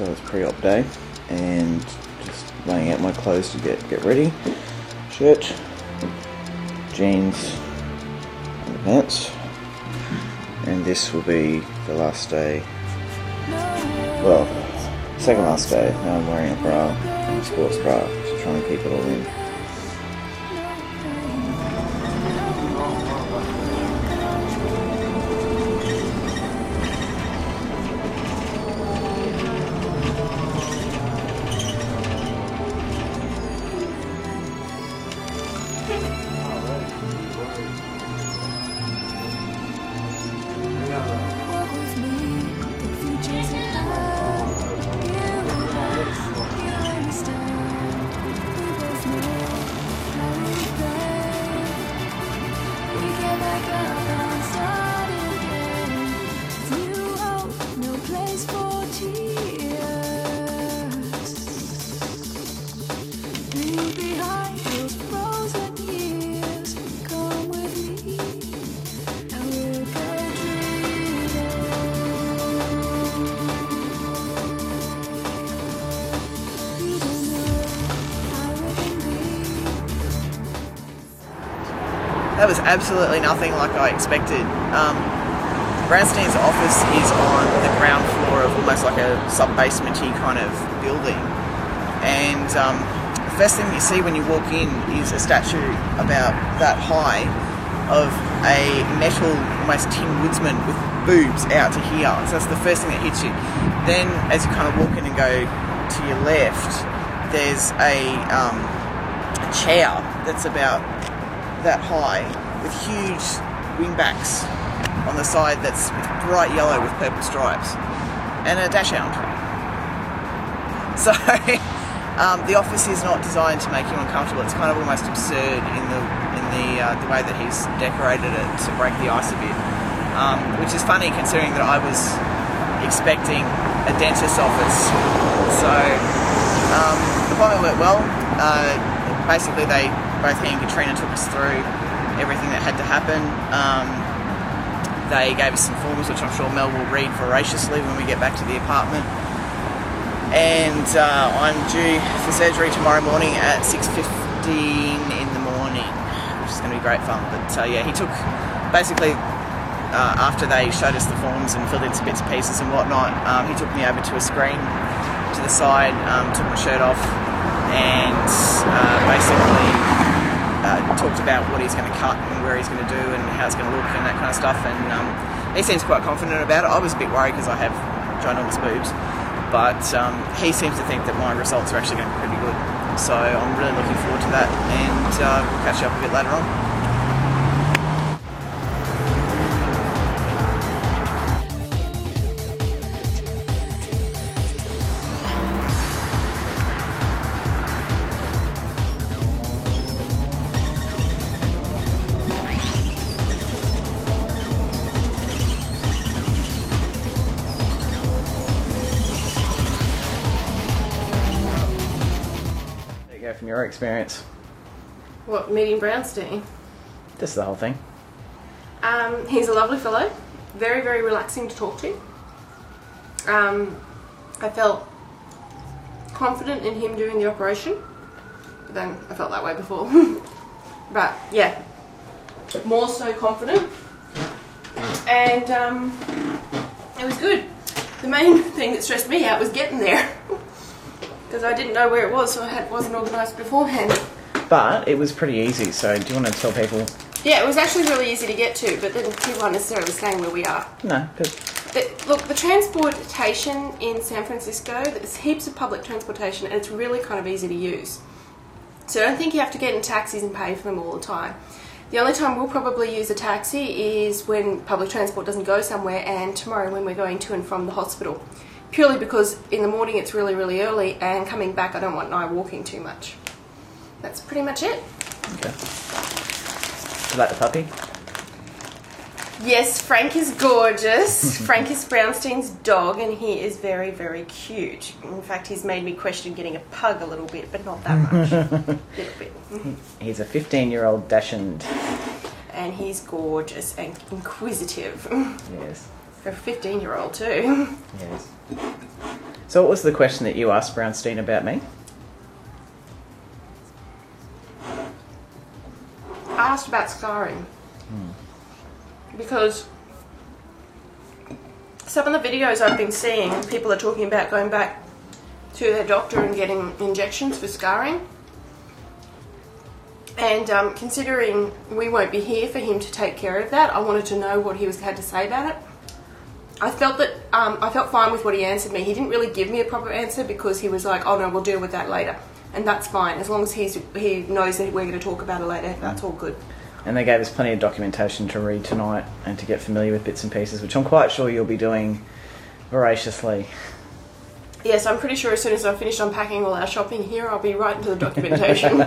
So it's pre-op day, and just laying out my clothes to get ready. Shirt, jeans, and pants. And this will be the last day. Well, second last day. Now I'm wearing a bra, a sports bra, just trying to keep it all in. That was absolutely nothing like I expected. Brownstein's office is on the ground floor of almost like a sub-basement-y kind of building. And the first thing you see when you walk in is a statue about that high of a metal, almost tin woodsman with boobs out to here. So that's the first thing that hits you. Then as you kind of walk in and go to your left, there's a chair that's about that high with huge wingbacks on the side that's bright yellow with purple stripes and a dash hound. So the office is not designed to make you uncomfortable. It's kind of almost absurd in the way that he's decorated it to break the ice a bit, which is funny considering that I was expecting a dentist's office. So the appointment went well. Basically both he and Katrina took us through everything that had to happen. They gave us some forms which I'm sure Mel will read voraciously when we get back to the apartment. And I'm due for surgery tomorrow morning at 6:15 in the morning, which is going to be great fun. But yeah, he took, basically, after they showed us the forms and filled in some bits and pieces and whatnot, he took me over to a screen to the side, took my shirt off, and basically talked about what he's going to cut and where he's going to do and how it's going to look and that kind of stuff. And he seems quite confident about it. I was a bit worried because I have ginormous boobs, but he seems to think that my results are actually going to be pretty good. So I'm really looking forward to that, and we'll catch you up a bit later on. From your experience. What, meeting Brownstein? Just the whole thing. He's a lovely fellow, very, very relaxing to talk to. I felt confident in him doing the operation, but then I felt that way before. But yeah, more so confident, and it was good. The main thing that stressed me out was getting there. Because I didn't know where it was, so it wasn't organised beforehand. But it was pretty easy, so do you want to tell people? Yeah, it was actually really easy to get to, but then people aren't necessarily staying where we are. No, but... Look, the transportation in San Francisco, there's heaps of public transportation, and it's really kind of easy to use. So I don't think you have to get in taxis and pay for them all the time. The only time we'll probably use a taxi is when public transport doesn't go somewhere, and tomorrow when we're going to and from the hospital. Purely because in the morning it's really, really early, and coming back I don't want Nye walking too much. That's pretty much it. Okay. You like the puppy? Yes, Frank is gorgeous. Frank is Brownstein's dog, and he is very, very cute. In fact, he's made me question getting a pug a little bit, but not that much. A little bit. He's a 15-year-old Dachshund. And he's gorgeous and inquisitive. Yes. For a 15-year-old too. Yes. So what was the question that you asked Brownstein about me? I asked about scarring. Because some of the videos I've been seeing, people are talking about going back to their doctor and getting injections for scarring. And considering we won't be here for him to take care of that, I wanted to know what he had to say about it. I felt fine with what he answered me. He didn't really give me a proper answer because he was like, oh no, we'll deal with that later. And that's fine. As long as he knows that we're going to talk about it later, that's all good. And they gave us plenty of documentation to read tonight and to get familiar with bits and pieces, which I'm quite sure you'll be doing voraciously. Yes, I'm pretty sure as soon as I've finished unpacking all our shopping here, I'll be right into the documentation.